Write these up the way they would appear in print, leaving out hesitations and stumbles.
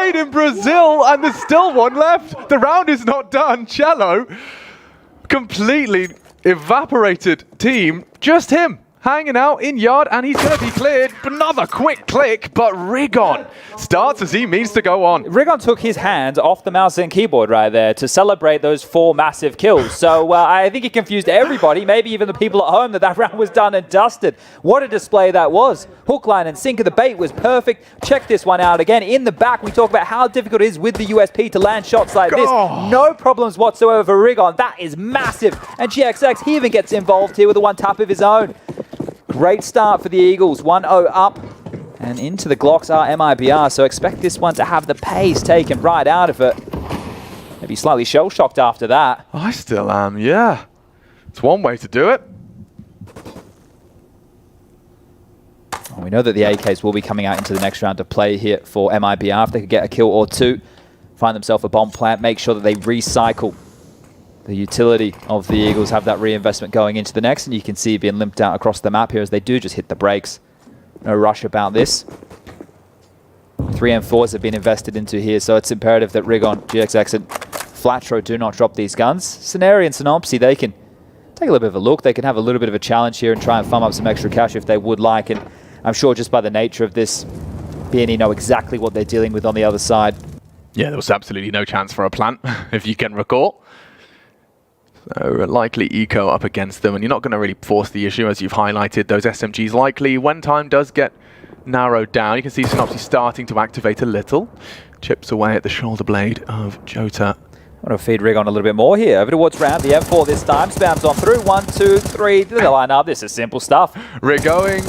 made in Brazil, and there's still one left. The round is not done. cello, completely evaporated team. Just him hanging out in yard, and he's going to be cleared. Another quick click, but Rigon starts as he means to go on. Rigon took his hand off the mouse and keyboard right there to celebrate those 4 massive kills. So I think he confused everybody, maybe even the people at home, that round was done and dusted. What a display that was. Hook line and sink of the bait was perfect. Check this one out again. In the back, we talk about how difficult it is with the USP to land shots like this. No problems whatsoever for Rigon. That is massive. And GXX, he even gets involved here with a one tap of his own. Great start for the Eagles, 1-0 up and into the Glocks are MIBR, so expect this one to have the pace taken right out of it. Maybe slightly shell-shocked after that. I still am, yeah. It's one way to do it. Well, we know that the AKs will be coming out into the next round of play here for MIBR. If they could get a kill or two, find themselves a bomb plant, make sure that they recycle the utility of the Eagles, have that reinvestment going into the next, and you can see it being limped out across the map here as they do just hit the brakes. No rush about this. 3 M4s have been invested into here, so it's imperative that Rigon, GXX, and Flatro do not drop these guns. Scenario and Synopsy, they can take a little bit of a look. They can have a little bit of a challenge here and try and farm up some extra cash if they would like, and I'm sure just by the nature of this, bNE know exactly what they're dealing with on the other side. Yeah, there was absolutely no chance for a plant, if you can recall. So likely eco up against them, and you're not going to really force the issue, as you've highlighted. Those SMGs likely, when time does get narrowed down, you can see Synopsy starting to activate a little. Chips away at the shoulder blade of Jota. I want to feed Rigon a little bit more here. Over towards round, the M4 this time. Spams on through. 1, 2, 3. The line up. This is simple stuff. Rigoing,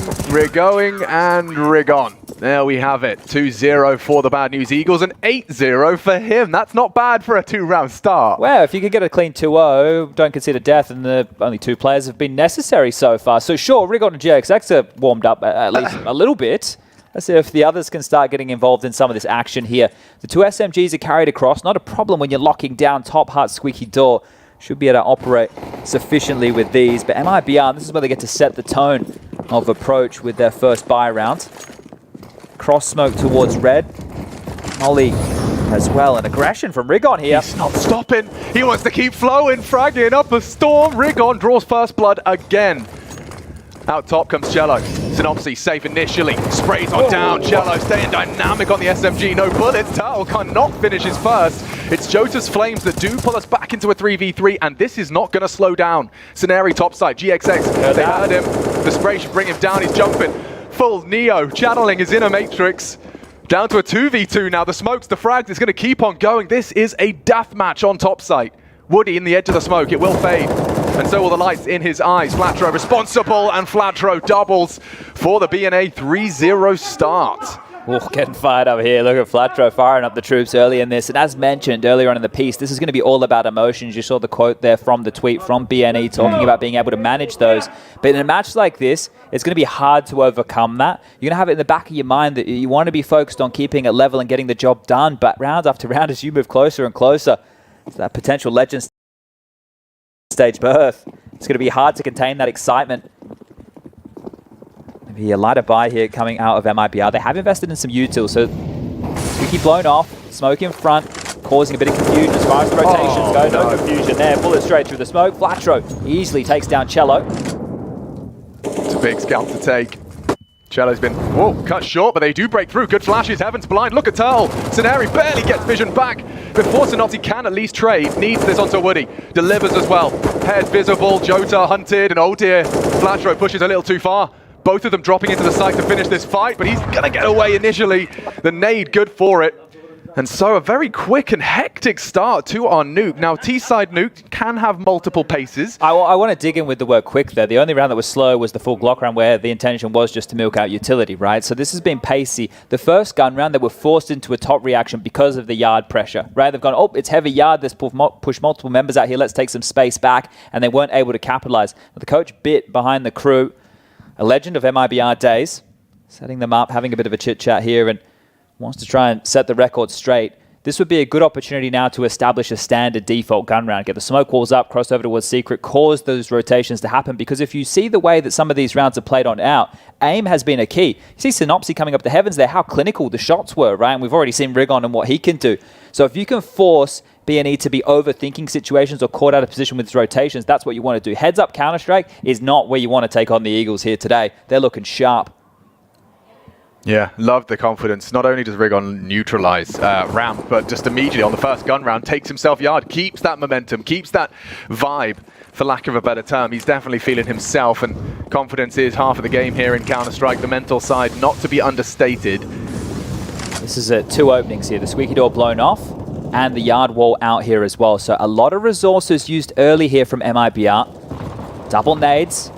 and Rigon. There we have it. 2-0 for the Bad News Eagles and 8-0 for him. That's not bad for a 2-round start. Well, if you could get a clean 2-0, don't consider death, and the only 2 players have been necessary so far. So sure, Rigon and GXX have warmed up at least a little bit. Let's see if the others can start getting involved in some of this action here. The 2 SMGs are carried across. Not a problem when you're locking down top hut squeaky door. Should be able to operate sufficiently with these. But MIBR, this is where they get to set the tone of approach with their first buy round. Cross smoke towards red. Molly as well. An aggression from Rigon here. He's not stopping. He wants to keep flowing. Fragging up a storm. Rigon draws first blood again. Out top comes cello. Synopsy safe initially. Sprays on down. cello staying dynamic on the SMG. No bullets. Tao cannot finish his first. It's Jota's flames that do pull us back into a 3v3, and this is not going to slow down. Scenario topside. GXX. They heard him. The spray should bring him down. He's jumping. Full Neo channeling his inner matrix. Down to a 2v2 now. The smokes, the frags is going to keep on going. This is a death match on top site. Woody in the edge of the smoke. It will fade. And so will the lights in his eyes. Flatro responsible, and Flatro doubles for the bNE 3-0 start. Oh, getting fired up here. Look at Flatro firing up the troops early in this. And as mentioned earlier on in the piece, this is going to be all about emotions. You saw the quote there from the tweet from bNE talking about being able to manage those. But in a match like this, it's going to be hard to overcome that. You're going to have it in the back of your mind that you want to be focused on keeping it level and getting the job done. But round after round, as you move closer and closer to that potential legend stage berth, it's going to be hard to contain that excitement. Maybe a lighter buy here coming out of MIBR. They have invested in some utils, so Squeaky blown off, smoke in front, causing a bit of confusion as far as the rotations go. No confusion there, bullet straight through the smoke. Flatro easily takes down cello. It's a big scalp to take. cello's been cut short, but they do break through. Good flashes, Heaven's blind. Look at Turl. Scenari barely gets vision back before Synopsy can at least trade. Needs this onto Woody. Delivers as well. Head visible. Jota hunted, and oh dear, Flatro pushes a little too far. Both of them dropping into the site to finish this fight, but he's gonna get away initially. The nade, good for it. And so a very quick and hectic start to our nuke. Now, T-side nuke can have multiple paces. I want to dig in with the word quick there. The only round that was slow was the full Glock round, where the intention was just to milk out utility, right? So this has been pacey. The first gun round, they were forced into a top reaction because of the yard pressure, right? They've gone, oh, it's heavy yard, let's push multiple members out here, let's take some space back, and they weren't able to capitalize. The coach bit behind the crew, a legend of MIBR days, setting them up, having a bit of a chit-chat here, and wants to try and set the record straight. this would be a good opportunity now to establish a standard default gun round, get the smoke walls up, cross over towards Secret, cause those rotations to happen, because if you see the way that some of these rounds are played on out, aim has been a key. You see Synopsy coming up the heavens there, how clinical the shots were, right? And we've already seen Rigon and what he can do. So if you can force bNE to be overthinking situations or caught out of position with his rotations, that's what you want to do. Heads up Counter-Strike is not where you want to take on the Eagles here today. They're looking sharp. Yeah, love the confidence. Not only does Rigon neutralize Ramp, but just immediately on the first gun round, takes himself yard, keeps that momentum, keeps that vibe, for lack of a better term. He's definitely feeling himself, and confidence is half of the game here in Counter-Strike. The mental side, not to be understated. This is 2 openings here. The squeaky door blown off, and the yard wall out here as well. So a lot of resources used early here from MIBR. Double nades.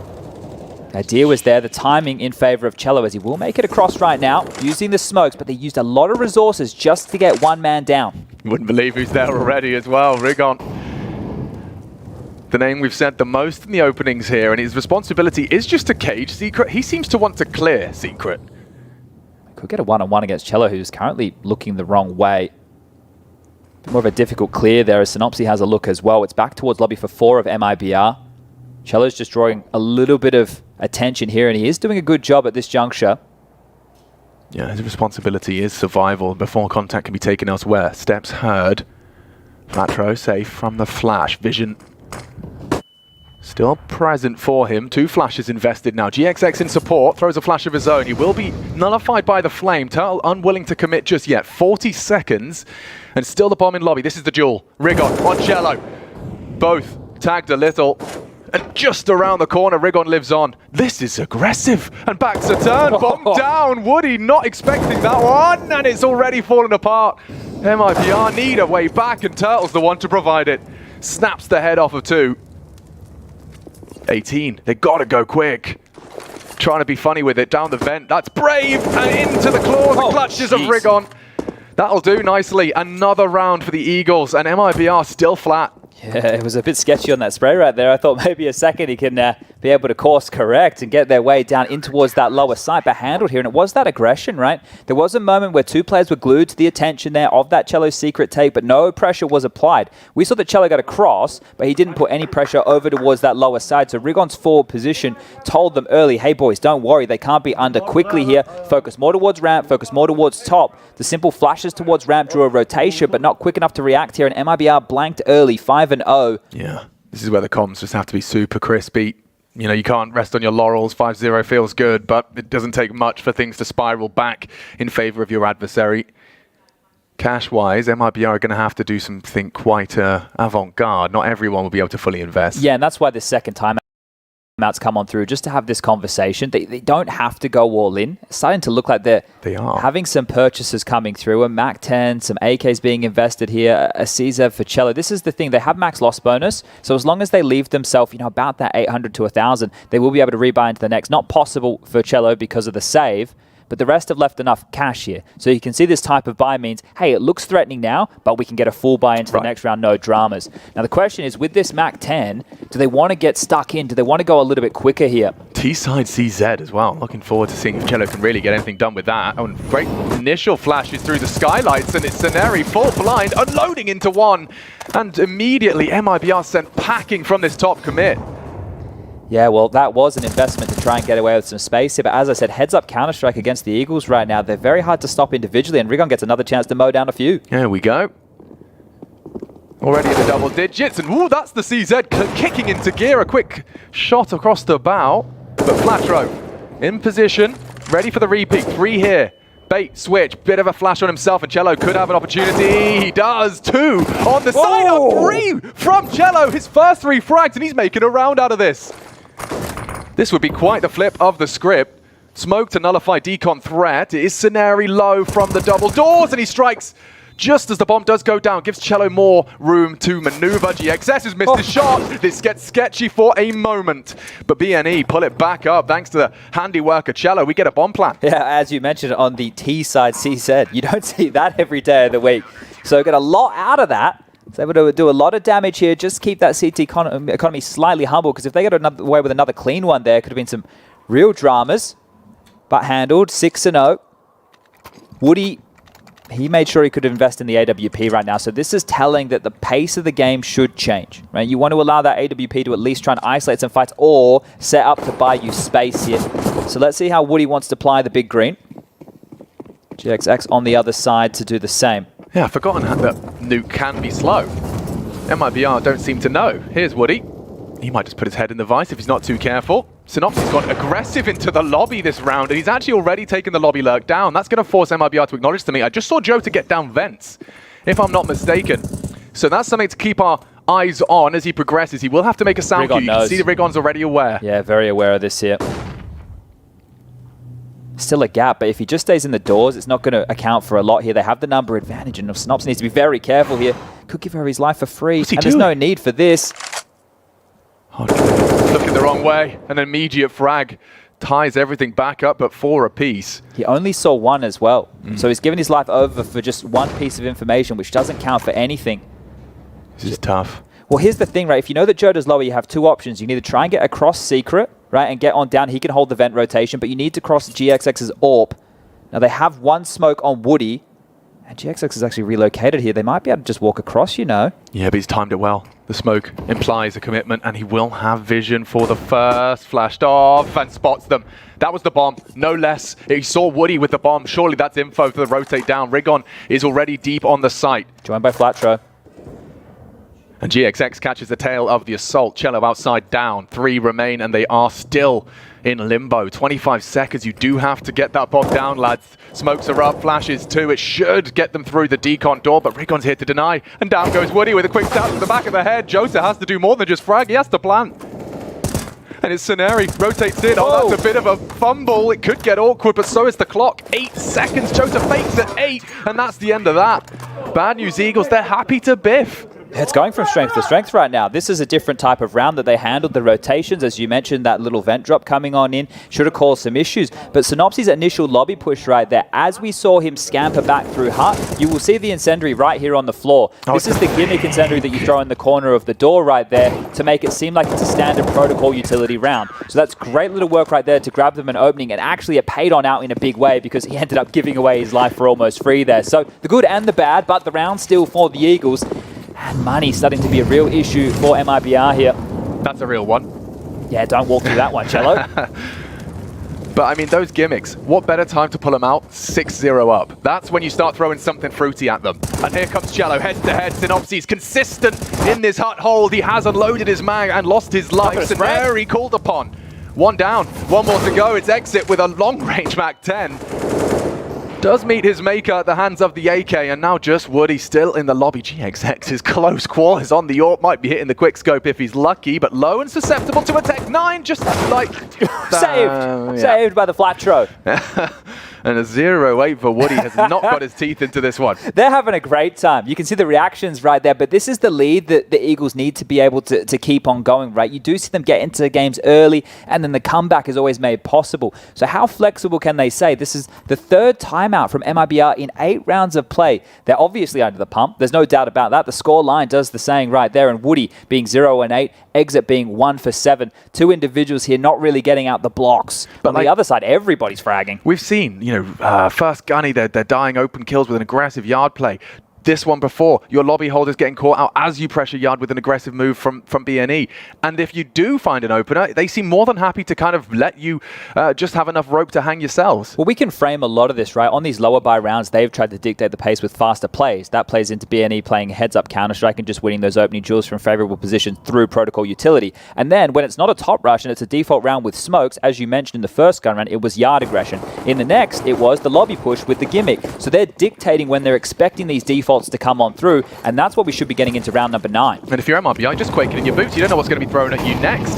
The idea was there, the timing in favor of cello, as he will make it across right now, using the smokes, but they used a lot of resources just to get one man down. Wouldn't believe who's there already as well. Rigon, the name we've said the most in the openings here, and his responsibility is just to cage Secret. He seems to want to clear Secret. Could get a one-on-one against cello, who's currently looking the wrong way. More of a difficult clear there, as Synopsy has a look as well. It's back towards lobby for 4 of MIBR. Cello's just drawing a little bit of attention here, and he is doing a good job at this juncture. Yeah, his responsibility is survival before contact can be taken elsewhere. Steps heard. Flatro safe from the flash. Vision still present for him. 2 flashes invested now. GXX in support, throws a flash of his own. He will be nullified by the flame. Turtle unwilling to commit just yet. 40 seconds, and still the bomb in lobby. This is the duel. Rigon on cello. Both tagged a little. And just around the corner, Rigon lives on. This is aggressive. And backs a turn. Bomb down. Woody not expecting that one. And it's already fallen apart. MIBR need a way back, and Turtle's the one to provide it. Snaps the head off of 2. 18. They gotta go quick. Trying to be funny with it. Down the vent. That's brave. And into the claws and clutches of Rigon. That'll do nicely. Another round for the Eagles. And MIBR still flat. Yeah, it was a bit sketchy on that spray right there. I thought maybe a second he can be able to course correct and get their way down in towards that lower side, but handled here. And it was that aggression, right? There was a moment where 2 players were glued to the attention there of that cello secret take, but no pressure was applied. We saw that cello got across, but he didn't put any pressure over towards that lower side. So Rigon's forward position told them early, hey boys, don't worry, they can't be under quickly here. Focus more towards ramp, focus more towards top. The simple flashes towards ramp drew a rotation, but not quick enough to react here. And MIBR blanked early, 5-0. Yeah, this is where the comms just have to be super crispy. You know, you can't rest on your laurels. 5-0 feels good, but it doesn't take much for things to spiral back in favor of your adversary. Cash-wise, MIBR are going to have to do something quite avant-garde. Not everyone will be able to fully invest. Yeah, and that's why this second time out's come on through, just to have this conversation. They don't have to go all in. It's starting to look like they're having some purchases coming through. A Mac 10, some AKs being invested here, a CZ for cello. This is the thing. They have max loss bonus, so as long as they leave themselves, you know, about that 800 to 1,000, they will be able to rebuy into the next. Not possible for cello because of the save, but the rest have left enough cash here. So you can see this type of buy means, hey, it looks threatening now, but we can get a full buy into the next round, no dramas. Now the question is, with this Mac 10, do they want to get stuck in? Do they want to go a little bit quicker here? T-side CZ as well. Looking forward to seeing if cello can really get anything done with that. Oh, and great initial flashes through the skylights, and it's Ceneri full blind, unloading into 1. And immediately MIBR sent packing from this top commit. Yeah, well, that was an investment to try and get away with some space here. But as I said, heads up Counter-Strike against the Eagles right now. They're very hard to stop individually, and Rigon gets another chance to mow down a few. There we go. Already in the double digits, and ooh, that's the CZ kicking into gear. A quick shot across the bow, but Flatro in position, ready for the repeat. 3 here. Bait, switch, bit of a flash on himself, and cello could have an opportunity. He does. 2 on the side of 3 from cello. His first 3 frags, and he's making a round out of this. This would be quite the flip of the script. Smoke to nullify decon threat. It is Ceneri low from the double doors, and he strikes just as the bomb does go down. Gives cello more room to maneuver. GXS has missed his shot. This gets sketchy for a moment, but bNE pull it back up thanks to the handiwork of cello. We get a bomb plan. Yeah, as you mentioned on the T side CZ, you don't see that every day of the week. So get a lot out of that. It's able to do a lot of damage here. Just keep that CT economy slightly humble, because if they get away with another clean one there, could have been some real dramas. But handled, 6-0. Woody he made sure he could invest in the AWP right now. So this is telling that the pace of the game should change, right? You want to allow that AWP to at least try and isolate some fights or set up to buy you space here. So let's see how Woody wants to apply the big green. GXX on the other side to do the same. Yeah, I've forgotten that Nuke can be slow. MIBR don't seem to know. Here's Woody. He might just put his head in the vice if he's not too careful. Synopsy's gone aggressive into the lobby this round, and he's actually already taken the lobby lurk down. That's going to force MIBR to acknowledge to me. I just saw Joe to get down vents, if I'm not mistaken. So that's something to keep our eyes on as he progresses. He will have to make a sound cue. You can see the Rigon's already aware. Yeah, very aware of this here. Still a gap, but if he just stays in the doors, it's not going to account for a lot here. They have the number advantage, and Synopsy needs to be very careful here. Could give her his life for free, and there's no need for this. Looking the wrong way, an immediate frag ties everything back up, but 4 apiece. He only saw 1 as well, so he's given his life over for just 1 piece of information, which doesn't count for anything. This is tough. Well, here's the thing, right? If you know that Joe does lower, you have 2 options. You can either try and get across secret, right, and get on down. He can hold the vent rotation, but you need to cross GXX's AWP. Now, they have 1 smoke on Woody, and GXX is actually relocated here. They might be able to just walk across, you know. Yeah, but he's timed it well. The smoke implies a commitment, and he will have vision for the first. Flashed off and spots them. That was the bomb, no less. He saw Woody with the bomb. Surely that's info for the rotate down. Rigon is already deep on the site. Joined by Flatro. And GXX catches the tail of the assault. Cello outside down. 3 remain, and they are still in limbo. 25 seconds. You do have to get that bomb down, lads. Smokes are up, flashes too. It should get them through the decon door, but Rigon's here to deny. And down goes Woody with a quick tap to the back of the head. Joseph has to do more than just frag. He has to plan. And it's Scenari rotates in. Oh, that's a bit of a fumble. It could get awkward, but so is the clock. 8 seconds. Joseph fakes at 8, and that's the end of that. Bad news, Eagles. They're happy to biff. It's going from strength to strength right now. This is a different type of round that they handled. The rotations, as you mentioned, that little vent drop coming on in, should have caused some issues. But Synopsy's initial lobby push right there, as we saw him scamper back through hut, you will see the incendiary right here on the floor. This is the gimmick incendiary that you throw in the corner of the door right there to make it seem like it's a standard protocol utility round. So that's great little work right there to grab them an opening, and actually it paid on out in a big way because he ended up giving away his life for almost free there. So the good and the bad, but the round still for the Eagles. And money starting to be a real issue for MIBR here. That's a real one. Yeah, don't walk through that one, Cello. But I mean, those gimmicks, what better time to pull them out? 6-0 up. That's when you start throwing something fruity at them. And here comes Cello, head to head. Synopsy's consistent in this hut hold. He has unloaded his mag and lost his life. Scenari called upon. 1 down, 1 more to go. It's Exit with a long-range Mac 10. Does meet his maker at the hands of the AK, and now just Woody still in the lobby. GXX is close quarters on the AWP, might be hitting the quick scope if he's lucky, but low and susceptible to a Tech 9, just like Saved by the Flatro. And a 0-8 for Woody has not got his teeth into this one. They're having a great time. You can see the reactions right there, but this is the lead that the Eagles need to be able to keep on going, right? You do see them get into games early, and then the comeback is always made possible. So how flexible can they say? This is the 3rd timeout from MIBR in 8 rounds of play. They're obviously under the pump. There's no doubt about that. The score line does the saying right there, and Woody being 0-8, Exit being 1 for 7. 2 individuals here not really getting out the blocks. But on the other side, everybody's fragging. We've seen, first gunny, they're dying open kills with an aggressive yard play. This one before, your lobby holders getting caught out as you pressure yard with an aggressive move from bNE. And if you do find an opener, they seem more than happy to kind of let you just have enough rope to hang yourselves. Well, we can frame a lot of this, right? On these lower buy rounds, they've tried to dictate the pace with faster plays. That plays into bNE playing heads-up Counter-Strike and just winning those opening duels from favorable positions through protocol utility. And then when it's not a top rush and it's a default round with smokes, as you mentioned in the first gun round, it was yard aggression. In the next, it was the lobby push with the gimmick. So they're dictating when they're expecting these defaults to come on through, and that's what we should be getting into round number 9. And if you're MIBR, just quaking in your boots. You don't know what's going to be thrown at you next.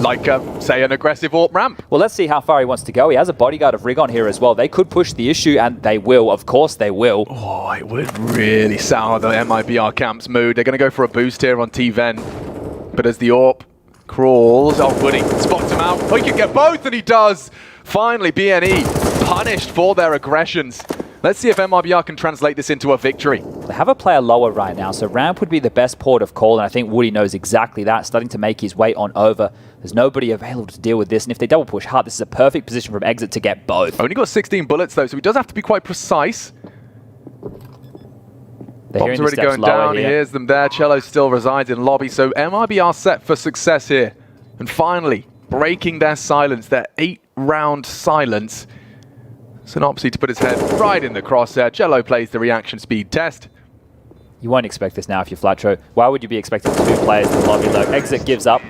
Like, say, an aggressive AWP ramp. Well, let's see how far he wants to go. He has a bodyguard of Rigon here as well. They could push the issue, and they will. Of course they will. Oh, it would really sour the MIBR camp's mood. They're going to go for a boost here on T-Ven. But as the AWP crawls, oh, Woody spots him out. Oh, he can get both, and he does. Finally, bNE punished for their aggressions. Let's see if MIBR can translate this into a victory. They have a player lower right now, so ramp would be the best port of call, and I think Woody knows exactly that, starting to make his way on over. There's nobody available to deal with this, and if they double push hard, this is a perfect position from Exit to get both. Only got 16 bullets though, so he does have to be quite precise. Bomb's already going down, he hears them there. Cello still resides in lobby, so MIBR set for success here. And finally, breaking their silence, their 8-round silence. Synopsy to put his head right in the crosshair. Cello plays the reaction speed test. You won't expect this now if you're Flatro. Why would you be expecting 2 players in the lobby though? Exit gives up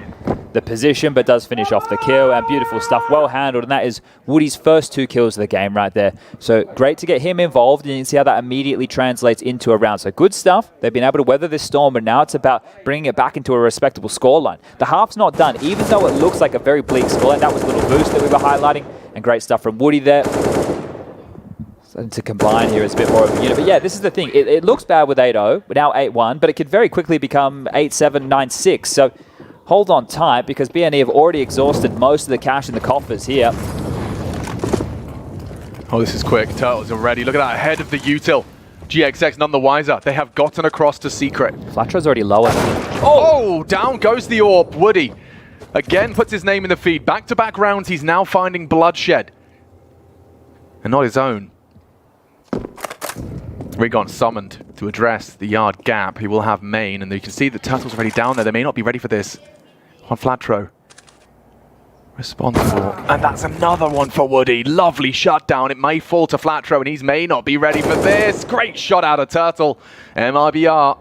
the position but does finish off the kill, and beautiful stuff, well handled, and that is Woody's first 2 kills of the game right there. So great to get him involved, and you can see how that immediately translates into a round. So good stuff. They've been able to weather this storm, and now it's about bringing it back into a respectable scoreline. The half's not done, even though it looks like a very bleak scoreline. That was a little boost that we were highlighting, and great stuff from Woody there. Starting to combine here as a bit more of a unit. But yeah, this is the thing. It looks bad with 8-0, but now 8-1, but it could very quickly become 8-7, 9-6. So hold on tight, because bNE have already exhausted most of the cash in the coffers here. Oh, this is quick. Turtles are ready. Look at that, ahead of the util. GXX none the wiser. They have gotten across to Secret. Flatro's already lower. Oh, down goes the AWP. Woody again puts his name in the feed. Back-to-back rounds, he's now finding bloodshed. And not his own. Rigon summoned to address the yard gap. He will have main, and you can see the Turtles already down there. They may not be ready for this. On Flatro. Responsible. And that's another one for Woody. Lovely shutdown. It may fall to Flatro, and he may not be ready for this. Great shot out of Turtle. MIBR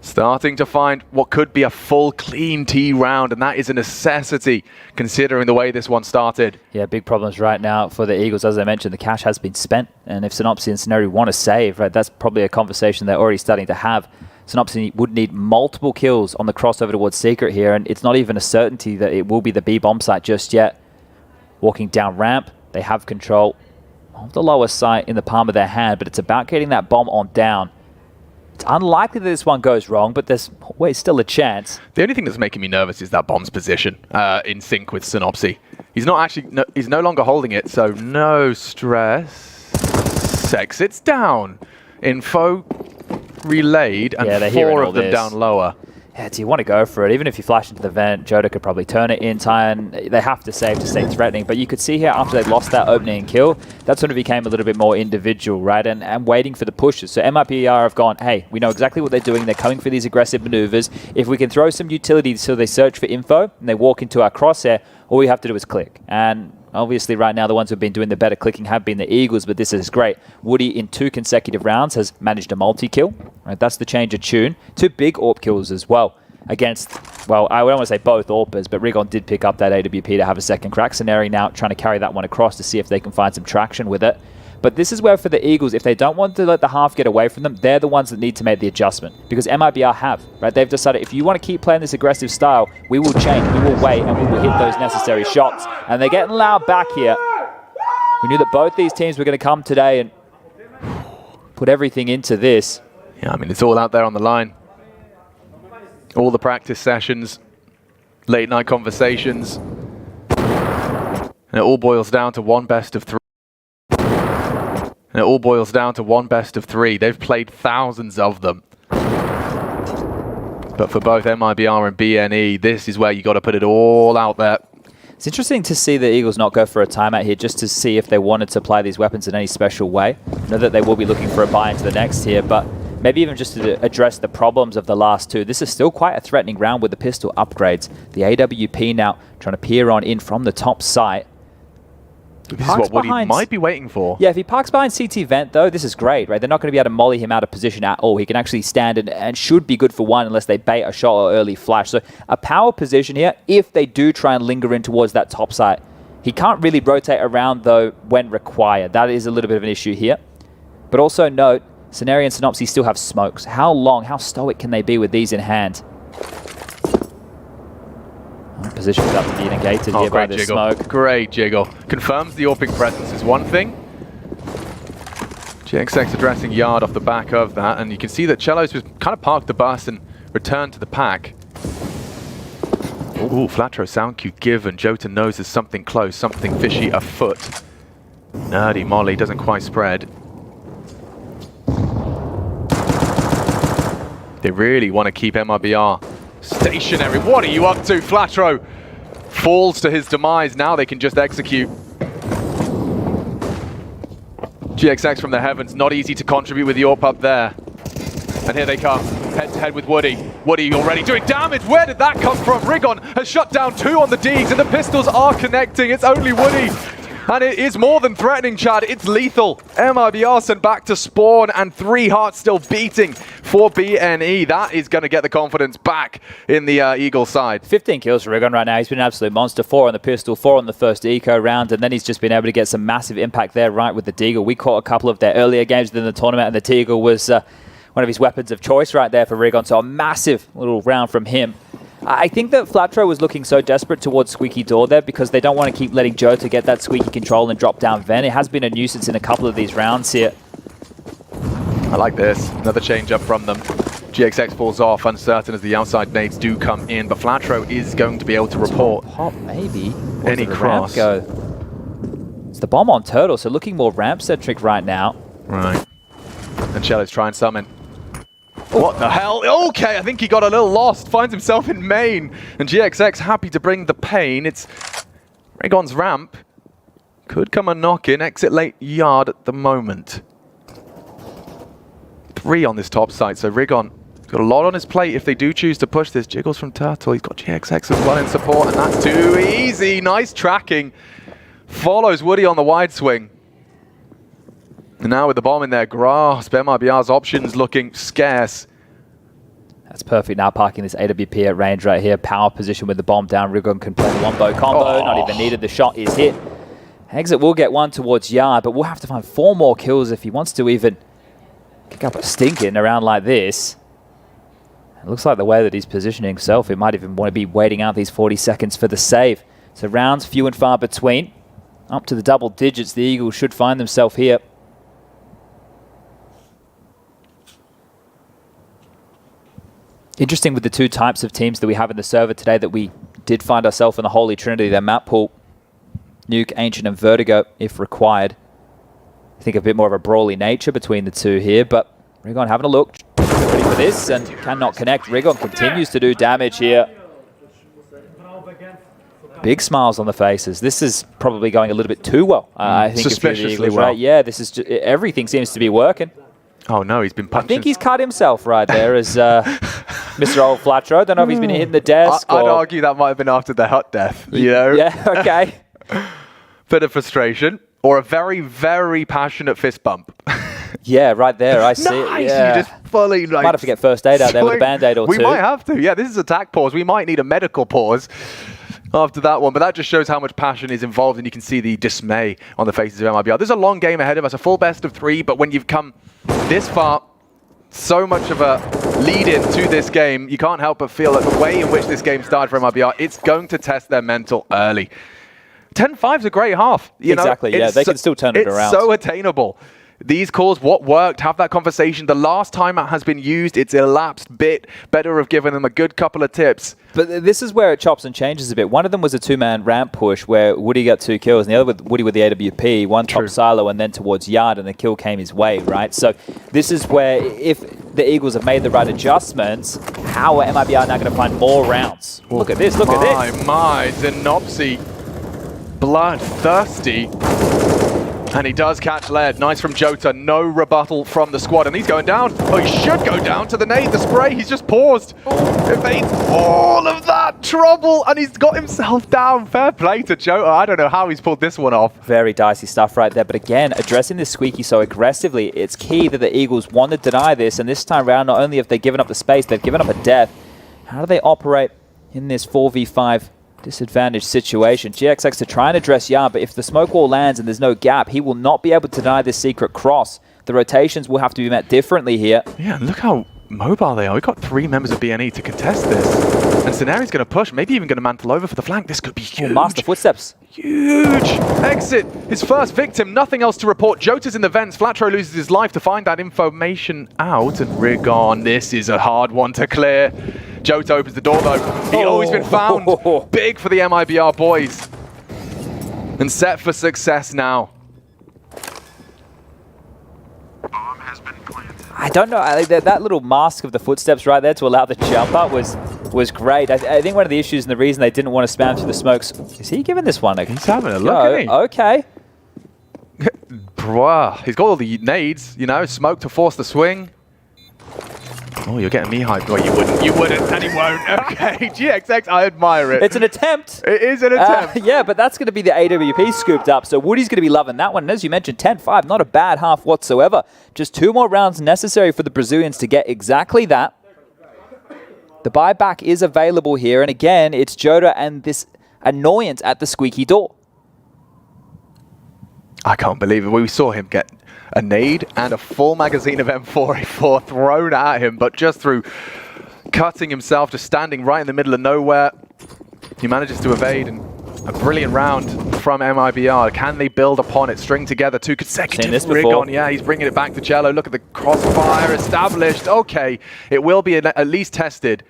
starting to find what could be a full clean T round, and that is a necessity considering the way this one started. Yeah, big problems right now for the Eagles. As I mentioned, the cash has been spent, and if Synopsy and Scenario want to save, right, that's probably a conversation they're already starting to have. Synopsy would need multiple kills on the crossover towards Secret here, and it's not even a certainty that it will be the B bomb site just yet. Walking down ramp, they have control of the lower site in the palm of their hand, but it's about getting that bomb on down. It's unlikely that this one goes wrong, but there's always still a chance. The only thing that's making me nervous is that bomb's position in sync with Synopsy. He's not actually, he's no longer holding it, so no stress. Exits down. Info relayed, and yeah, 4 of them down lower. Yeah, do you want to go for it? Even if you flash into the vent, Joda could probably turn it in time. They have to save to stay threatening. But you could see here after they lost that opening kill, that's when it became a little bit more individual, right? And waiting for the pushes. So MIBR have gone, hey, we know exactly what they're doing. They're coming for these aggressive maneuvers. If we can throw some utility so they search for info and they walk into our crosshair, all we have to do is click. And obviously right now the ones who've been doing the better clicking have been the Eagles, but this is great. Woody in 2 consecutive rounds has managed a multi-kill. Right, that's the change of tune. 2 big AWP kills as well against, well, I don't want to say both AWPers, but Rigon did pick up that AWP to have a second crack. Scenario now trying to carry that one across to see if they can find some traction with it. But this is where for the Eagles, if they don't want to let the half get away from them, they're the ones that need to make the adjustment. Because MIBR have, right? They've decided if you want to keep playing this aggressive style, we will change, we will wait, and we will hit those necessary shots. And they're getting loud back here. We knew that both these teams were going to come today and put everything into this. Yeah, I mean, it's all out there on the line. All the practice sessions, late night conversations. And it all boils down to one best of 3. And it all boils down to one best of 3. They've played thousands of them. But for both MIBR and bNE, this is where you got to put it all out there. It's interesting to see the Eagles not go for a timeout here just to see if they wanted to apply these weapons in any special way. I know that they will be looking for a buy into the next here, but maybe even just to address the problems of the last 2. This is still quite a threatening round with the pistol upgrades. The AWP now trying to peer on in from the top site. This is what Woody might be waiting for. Yeah, if he parks behind CT vent, though, this is great, right? They're not going to be able to molly him out of position at all. He can actually stand and should be good for 1 unless they bait a shot or early flash. So a power position here, if they do try and linger in towards that top site. He can't really rotate around, though, when required. That is a little bit of an issue here. But also note, Scenario and Synopsy still have smokes. How long, how stoic can they be with these in hand? Position's up to be negated here by the smoke. Great jiggle. Confirms the AWPing presence is one thing. GXX addressing yard off the back of that, and you can see that Cello's just kind of parked the bus and returned to the pack. Ooh, Flatro sound cue given. Jota knows there's something close, something fishy afoot. Nerdy Molly doesn't quite spread. They really want to keep MIBR stationary. What are you up to? Flatro falls to his demise. Now they can just execute. GXX from the heavens. Not easy to contribute with the AWP up there. And here they come. Head to head with Woody. Woody already doing damage. Where did that come from? Rigon has shut down 2 on the Deegs, and the pistols are connecting. It's only Woody. And it is more than threatening, Chad. It's lethal. MIBR sent back to spawn, and 3 hearts still beating for bNE. That is going to get the confidence back in the Eagle side. 15 kills for Rigon right now. He's been an absolute monster. 4 on the pistol, 4 on the first eco round, and then he's just been able to get some massive impact there, right, with the Deagle. We caught a couple of their earlier games within the tournament, and the Deagle was one of his weapons of choice right there for Rigon. So a massive little round from him. I think that Flatro was looking so desperate towards Squeaky Door there because they don't want to keep letting Jota get that squeaky control and drop down Ven. It has been a nuisance in a couple of these rounds here. I like this. Another change up from them. GXX falls off, uncertain as the outside nades do come in, but Flatro is going to be able to report. Pop, maybe. Any cross. Go? It's the bomb on Turtle, so looking more ramp-centric right now. Right. And Shelly's trying to summon. What the hell? Okay, I think he got a little lost. Finds himself in main. And GXX happy to bring the pain. It's Rigon's ramp. Could come a knock-in. Exit late yard at the moment. 3 on this top side. So Rigon got a lot on his plate if they do choose to push this. Jiggles from Turtle. He's got GXX as well in support. And that's too easy. Nice tracking. Follows Woody on the wide swing. And now with the bomb in their grasp, MIBR's options looking scarce. That's perfect now, parking this AWP at range right here. Power position with the bomb down. Rigon can play the wombo combo. Not even needed. The shot is hit. Exit will get 1 towards Yard, but we'll have to find 4 more kills if he wants to even kick up a stinking around like this. It looks like the way that he's positioning himself, he might even want to be waiting out these 40 seconds for the save. So rounds few and far between. Up to the double digits, the Eagles should find themselves here. Interesting with the 2 types of teams that we have in the server today that we did find ourselves in the Holy Trinity, their map pool. Nuke, Ancient, and Vertigo, if required. I think a bit more of a brawly nature between the 2 here, but Rigon having a look. Ready for this, and cannot connect. Rigon continues to do damage here. Big smiles on the faces. This is probably going a little bit too well. I think suspiciously well. Right. Yeah, this is just, everything seems to be working. Oh no, he's been punching. I think he's cut himself right there as Mr. Old Flatro. Don't know if he's been hitting the desk. I'd argue that might have been after the hut death, you know? Yeah, okay. Bit of frustration or a very, very passionate fist bump. Yeah, right there. I see it. Yeah. You just fully like... Might have to get first aid out there with a Band-Aid or 2. We might have to. Yeah, this is attack pause. We might need a medical pause after that one, but that just shows how much passion is involved, and you can see the dismay on the faces of MIBR. There's a long game ahead of us, a full best of 3, but when you've come this far, so much of a lead-in to this game, you can't help but feel that the way in which this game started for MIBR, it's going to test their mental early. 10-5's a great half. Exactly, yeah, they can still turn it around. It's so attainable. These calls, what worked, have that conversation. The last time it has been used, it's elapsed bit. Better have given them a good couple of tips. But this is where it chops and changes a bit. One of them was a 2-man ramp push where Woody got 2 kills, and the other with Woody with the AWP, one top silo and then towards Yard, and the kill came his way, right? So this is where, if the Eagles have made the right adjustments, how are MIBR now going to find more rounds? Oh, look at this, look at this. My, Xenopsy, bloodthirsty. And he does catch lead. Nice from Jota. No rebuttal from the squad. And he's going down. Oh, he should go down to the nade. The spray. He's just paused. Evades all of that trouble. And he's got himself down. Fair play to Jota. I don't know how he's pulled this one off. Very dicey stuff right there. But again, addressing this squeaky so aggressively, it's key that the Eagles want to deny this. And this time around, not only have they given up the space, they've given up a death. How do they operate in this 4v5 disadvantaged situation? GXX to try and address Yard, but if the smoke wall lands and there's no gap, he will not be able to deny this secret cross. The rotations will have to be met differently here. Yeah, look how mobile they are. We've got 3 members of bNE to contest this. And Scenari's going to push, maybe even going to mantle over for the flank. This could be huge. Master footsteps. Huge. Exit. His first victim. Nothing else to report. Jota's in the vents. Flatro loses his life to find that information out. And Rigon, this is a hard one to clear. Jota opens the door though. He's always been found. Big for the MIBR boys. And set for success now. I don't know. I think that little mask of the footsteps right there to allow the jump up was great. I think one of the issues and the reason they didn't want to spam through the smokes, is he giving this one a He's having a look, isn't he? Okay. Bruh, he's got all the nades, you know, smoke to force the swing. Oh, you're getting me hyped. Well, you wouldn't, and he won't. Okay, GXX, I admire it. It's an attempt. It is an attempt. Yeah, but that's going to be the AWP scooped up, so Woody's going to be loving that one. And as you mentioned, 10-5, not a bad half whatsoever. Just 2 more rounds necessary for the Brazilians to get exactly that. The buyback is available here, and again, it's Joda and this annoyance at the squeaky door. I can't believe it. We saw him get a nade and a full magazine of M4A4 thrown at him, but just through cutting himself, just standing right in the middle of nowhere, he manages to evade. And a brilliant round from MIBR. Can they build upon it, string together 2 consecutive rig on? Yeah, he's bringing it back to cello. Look at the crossfire established. Okay, it will be at least tested.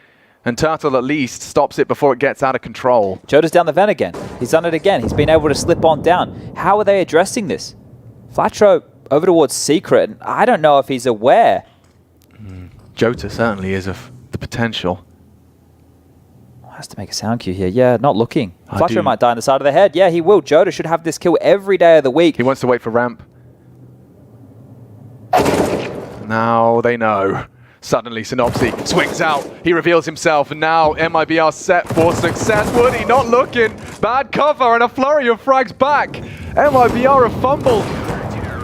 And Turtle at least stops it before it gets out of control. Joda's down the vent again. He's done it again. He's been able to slip on down. How are they addressing this? Flatro over towards Secret. And I don't know if he's aware. Jota certainly is of the potential. Has to make a sound cue here. Yeah, not looking. Flatro might die on the side of the head. Yeah, he will. Joda should have this kill every day of the week. He wants to wait for ramp. Now they know. Suddenly, Synopsy swings out. He reveals himself, and now MIBR set for success. Woody not looking. Bad cover and a flurry of frags back. MIBR have fumbled.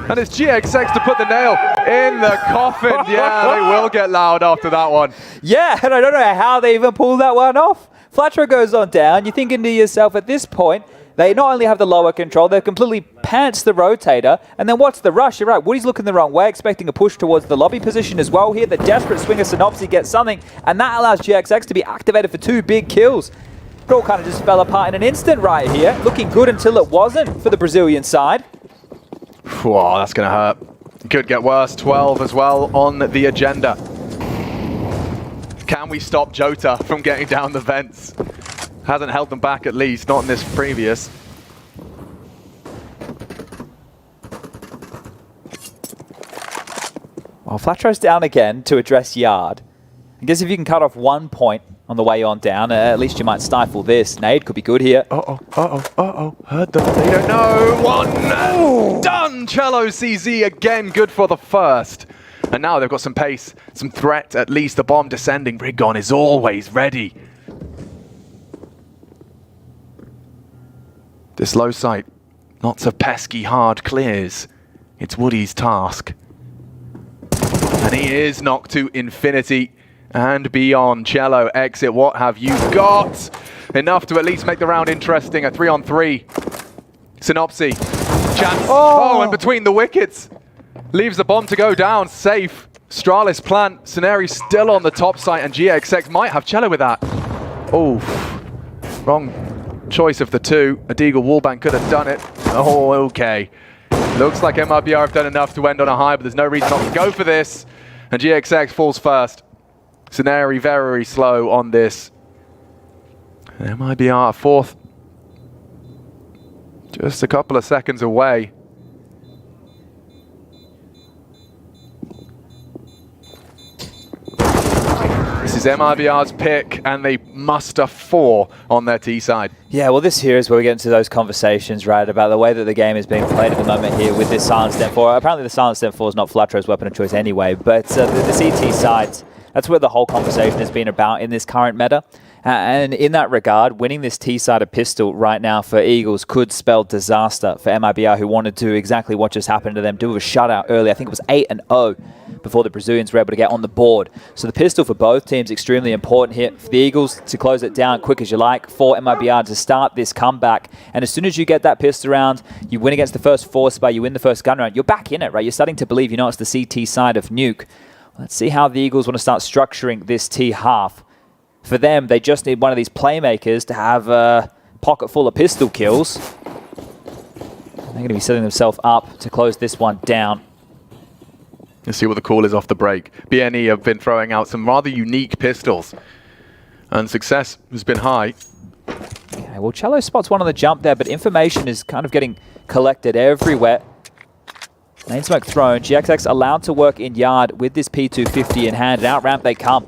And it's GXX to put the nail in the coffin. Yeah, they will get loud after that one. Yeah, and I don't know how they even pulled that one off. Flatro goes on down. You're thinking to yourself, at this point, they not only have the lower control, they've completely pants the rotator. And then what's the rush? You're right, Woody's looking the wrong way, expecting a push towards the lobby position as well here. The desperate swing of Synopsy gets something, and that allows GXX to be activated for 2 big kills. It all kind of just fell apart in an instant right here. Looking good until it wasn't for the Brazilian side. Whoa, that's going to hurt. Could get worse. 12 as well on the agenda. Can we stop Jota from getting down the vents? Hasn't held them back, at least, not in this previous. Well, Flatro's down again to address Yard. I guess if you can cut off 1 point on the way on down, at least you might stifle this. Nade could be good here. Heard them. They don't know. 1 done. Cello CZ again, good for the first. And now they've got some pace, some threat, at least. The bomb descending. Rigon is always ready. This low sight, lots of pesky hard clears. It's Woody's task. And he is knocked to infinity and beyond. Cello, exit, what have you got? Enough to at least make the round interesting. A 3-on-3. Synopsy, chance. Oh, and between the wickets. Leaves the bomb to go down, safe. Astralis plant, Scenario still on the top site, and GXX might have Cello with that. Oh, wrong choice of the 2. A Deagle wallbang could have done it. Oh, okay. Looks like MIBR have done enough to end on a high, but there's no reason not to go for this. And GXX falls first. Scenario very slow on this. MIBR 4th. Just a couple of seconds away. This is MIBR's pick, and they muster 4 on their T side. Yeah, well, this here is where we get into those conversations, right, about the way that the game is being played at the moment here with this silenced M4. Apparently the silenced M4 is not Flatro's weapon of choice anyway, but the CT sides, that's where the whole conversation has been about in this current meta. And in that regard, winning this T-sided pistol right now for Eagles could spell disaster for MIBR, who wanted to do exactly what just happened to them, do a shutout early. I think it was 8-0 before the Brazilians were able to get on the board. So the pistol for both teams extremely important here. For the Eagles to close it down quick as you like, for MIBR to start this comeback. And as soon as you get that pistol round, you win against the first force bar, you win the first gun round, you're back in it, right? You're starting to believe, you know, it's the CT side of Nuke. Let's see how the Eagles want to start structuring this T half. For them, they just need one of these playmakers to have a pocket full of pistol kills. They're going to be setting themselves up to close this one down. Let's see what the call is off the break. bNE have been throwing out some rather unique pistols, and success has been high. Okay, well, Cello spots one on the jump there, but information is kind of getting collected everywhere. Main smoke thrown. GXX allowed to work in yard with this P250 in hand. And out ramp they come.